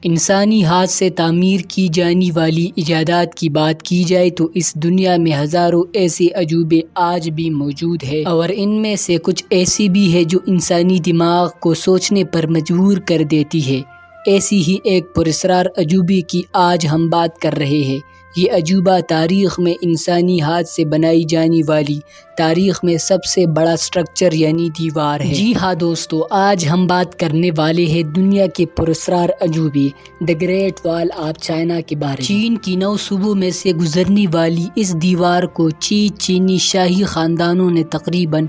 انسانی ہاتھ سے تعمیر کی جانے والی ایجادات کی بات کی جائے تو اس دنیا میں ہزاروں ایسے عجوبے آج بھی موجود ہیں، اور ان میں سے کچھ ایسی بھی ہے جو انسانی دماغ کو سوچنے پر مجبور کر دیتی ہے۔ ایسی ہی ایک پراسرار عجوبے کی آج ہم بات کر رہے ہیں۔ یہ عجوبہ تاریخ میں انسانی ہاتھ سے بنائی جانے والی تاریخ میں سب سے بڑا سٹرکچر یعنی دیوار ہے۔ جی ہاں دوستو، آج ہم بات کرنے والے ہیں دنیا کے پراسرار عجوبے دی گریٹ وال آف چائنا کے بارے میں۔ چین کی 9 صوبوں میں سے گزرنے والی اس دیوار کو چینی شاہی خاندانوں نے تقریباً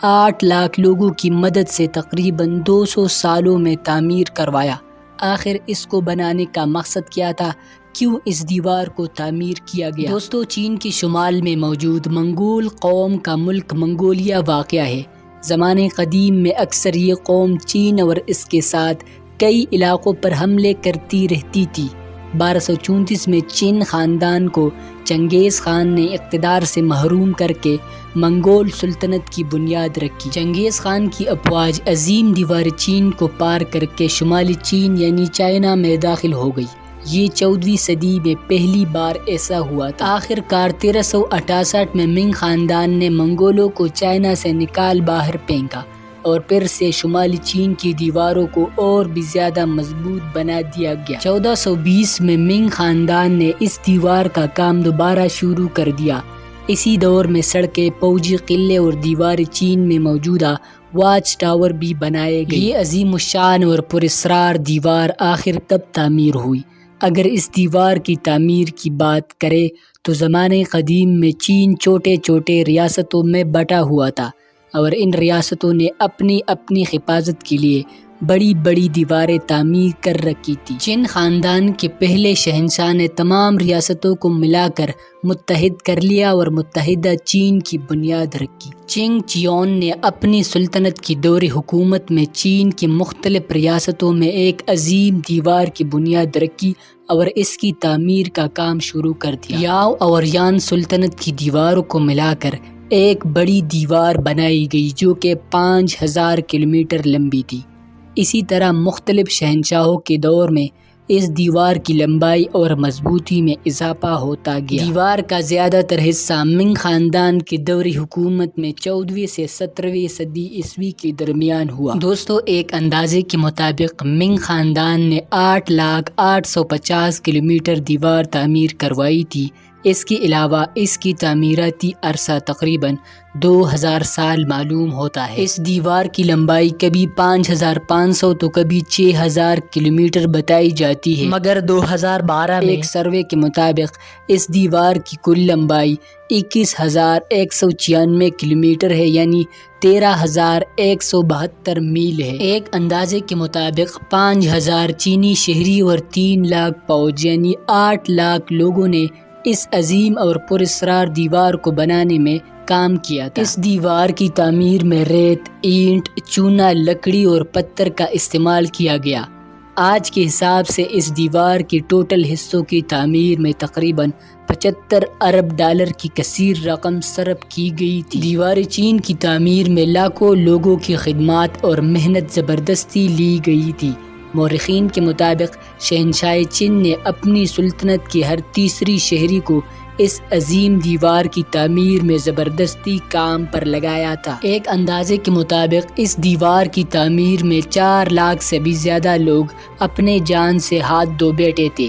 8 لاکھ لوگوں کی مدد سے تقریباً 200 سالوں میں تعمیر کروایا۔ آخر اس کو بنانے کا مقصد کیا تھا؟ کیوں اس دیوار کو تعمیر کیا گیا؟ دوستو، چین کے شمال میں موجود منگول قوم کا ملک منگولیا واقع ہے۔ زمانے قدیم میں اکثر یہ قوم چین اور اس کے ساتھ کئی علاقوں پر حملے کرتی رہتی تھی۔ 1234 میں چین خاندان کو چنگیز خان نے اقتدار سے محروم کر کے منگول سلطنت کی بنیاد رکھی۔ چنگیز خان کی افواج عظیم دیوار چین کو پار کر کے شمالی چین یعنی چائنا میں داخل ہو گئی۔ یہ 14ویں صدی میں پہلی بار ایسا ہوا تھا۔ آخر کار 1368 میں منگ خاندان نے منگولوں کو چائنا سے نکال باہر پھینکا اور پھر سے شمالی چین کی دیواروں کو اور بھی زیادہ مضبوط بنا دیا گیا۔ 1420 میں منگ خاندان نے اس دیوار کا کام دوبارہ شروع کر دیا۔ اسی دور میں سڑکیں، فوجی قلعے اور دیوار چین میں موجودہ واچ ٹاور بھی بنائے گئے۔ یہ عظیم الشان اور پراسرار دیوار آخر کب تعمیر ہوئی؟ اگر اس دیوار کی تعمیر کی بات کریں تو زمانے قدیم میں چین چھوٹے چھوٹے ریاستوں میں بٹا ہوا تھا، اور ان ریاستوں نے اپنی اپنی حفاظت کے لیے بڑی بڑی دیواریں تعمیر کر رکھی تھی۔ چین خاندان کے پہلے شہنشاہ نے تمام ریاستوں کو ملا کر متحد کر لیا اور متحدہ چین کی بنیاد رکھی۔ چنگ چیون نے اپنی سلطنت کی دور حکومت میں چین کی مختلف ریاستوں میں ایک عظیم دیوار کی بنیاد رکھی اور اس کی تعمیر کا کام شروع کر دیا۔ یاو اور یان سلطنت کی دیواروں کو ملا کر ایک بڑی دیوار بنائی گئی جو کہ 5000 کلومیٹر لمبی تھی۔ اسی طرح مختلف شہنشاہوں کے دور میں اس دیوار کی لمبائی اور مضبوطی میں اضافہ ہوتا گیا۔ دیوار کا زیادہ تر حصہ منگ خاندان کی دور حکومت میں 14ویں سے 17ویں صدی عیسوی کے درمیان ہوا۔ دوستو، ایک اندازے کے مطابق منگ خاندان نے 8,850,000 کلومیٹر دیوار تعمیر کروائی تھی۔ اس کے علاوہ اس کی تعمیراتی عرصہ تقریباً 2000 سال معلوم ہوتا ہے۔ اس دیوار کی لمبائی کبھی 5500 تو کبھی 6000 کلومیٹر بتائی جاتی ہے، مگر 2012 میں ایک سروے کے مطابق اس دیوار کی کل لمبائی 21,196 کلومیٹر ہے، یعنی 13,172 میل ہے۔ ایک اندازے کے مطابق 5000 چینی شہری اور 3 لاکھ فوج یعنی 8 لاکھ لوگوں نے اس عظیم اور پراسرار دیوار کو بنانے میں کام کیا تھا۔ اس دیوار کی تعمیر میں ریت، اینٹ، چونا، لکڑی اور پتھر کا استعمال کیا گیا۔ آج کے حساب سے اس دیوار کی ٹوٹل حصوں کی تعمیر میں تقریباً 75 ارب ڈالر کی کثیر رقم صرف کی گئی تھی۔ دیوار چین کی تعمیر میں لاکھوں لوگوں کی خدمات اور محنت زبردستی لی گئی تھی۔ مورخین کے مطابق شہنشاہ چین نے اپنی سلطنت کے ہر تیسری شہری کو اس عظیم دیوار کی تعمیر میں زبردستی کام پر لگایا تھا۔ ایک اندازے کے مطابق اس دیوار کی تعمیر میں 4 لاکھ سے بھی زیادہ لوگ اپنے جان سے ہاتھ دھو بیٹھے تھے۔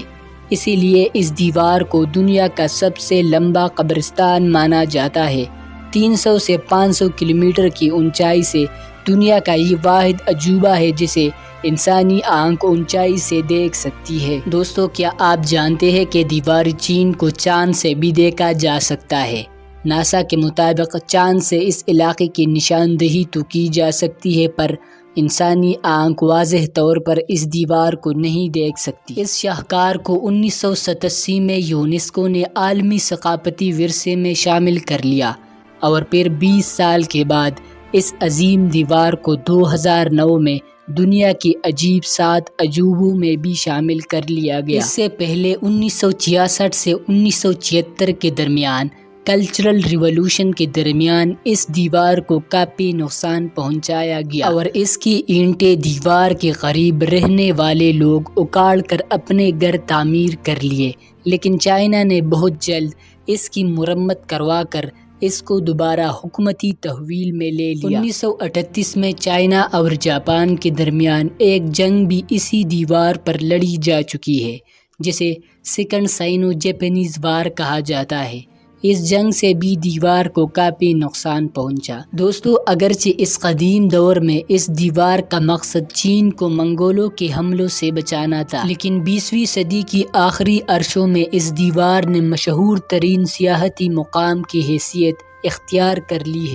اسی لیے اس دیوار کو دنیا کا سب سے لمبا قبرستان مانا جاتا ہے۔ 300 سے 500 کلومیٹر کی اونچائی سے دنیا کا یہ واحد عجوبہ ہے جسے انسانی آنکھ اونچائی سے دیکھ سکتی ہے۔ دوستو، کیا آپ جانتے ہیں کہ دیوار چین کو چاند سے بھی دیکھا جا سکتا ہے؟ ناسا کے مطابق چاند سے اس علاقے کی نشاندہی تو کی جا سکتی ہے، پر انسانی آنکھ واضح طور پر اس دیوار کو نہیں دیکھ سکتی۔ اس شاہکار کو 1987 میں یونیسکو نے عالمی ثقافتی ورثے میں شامل کر لیا، اور پھر 20 سال کے بعد اس عظیم دیوار کو 2009 میں دنیا کی عجیب 7 عجوبوں میں بھی شامل کر لیا گیا۔ اس سے پہلے 1966 سے 1976 کے درمیان کلچرل ریولوشن کے درمیان اس دیوار کو کافی نقصان پہنچایا گیا اور اس کی اینٹیں دیوار کے قریب رہنے والے لوگ اکاڑ کر اپنے گھر تعمیر کر لیے، لیکن چائنا نے بہت جلد اس کی مرمت کروا کر اس کو دوبارہ حکومتی تحویل میں لے لیا۔ 1938 میں چائنا اور جاپان کے درمیان ایک جنگ بھی اسی دیوار پر لڑی جا چکی ہے، جسے سیکنڈ سائنو جیپنیز وار کہا جاتا ہے۔ اس جنگ سے بھی دیوار کو کافی نقصان پہنچا۔ دوستو، اگرچہ اس قدیم دور میں اس دیوار کا مقصد چین کو منگولوں کے حملوں سے بچانا تھا، لیکن 20ویں صدی کی آخری عرصوں میں اس دیوار نے مشہور ترین سیاحتی مقام کی حیثیت اختیار کر لی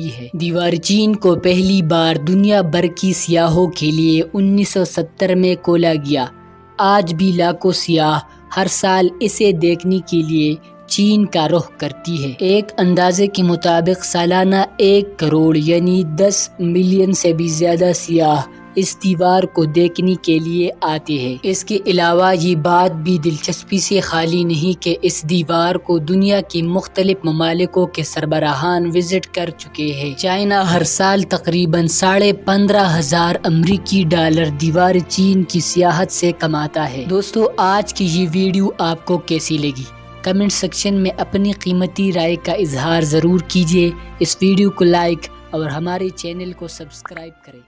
ہے۔ دیوار چین کو پہلی بار دنیا بھر کی سیاحوں کے لیے 1970 میں کھولا گیا۔ آج بھی لاکھوں سیاح ہر سال اسے دیکھنے کے لیے چین کا رخ کرتی ہے۔ ایک اندازے کے مطابق سالانہ 1 کروڑ یعنی 10 ملین سے بھی زیادہ سیاح اس دیوار کو دیکھنے کے لیے آتے ہیں۔ اس کے علاوہ یہ بات بھی دلچسپی سے خالی نہیں کہ اس دیوار کو دنیا کے مختلف ممالکوں کے سربراہان وزٹ کر چکے ہیں۔ چائنا ہر سال تقریباً 15,500 امریکی ڈالر دیوار چین کی سیاحت سے کماتا ہے۔ دوستو، آج کی یہ ویڈیو آپ کو کیسی لگی؟ کمنٹ سیکشن میں اپنی قیمتی رائے کا اظہار ضرور کیجیے۔ اس ویڈیو کو لائک اور ہمارے چینل کو سبسکرائب کریں۔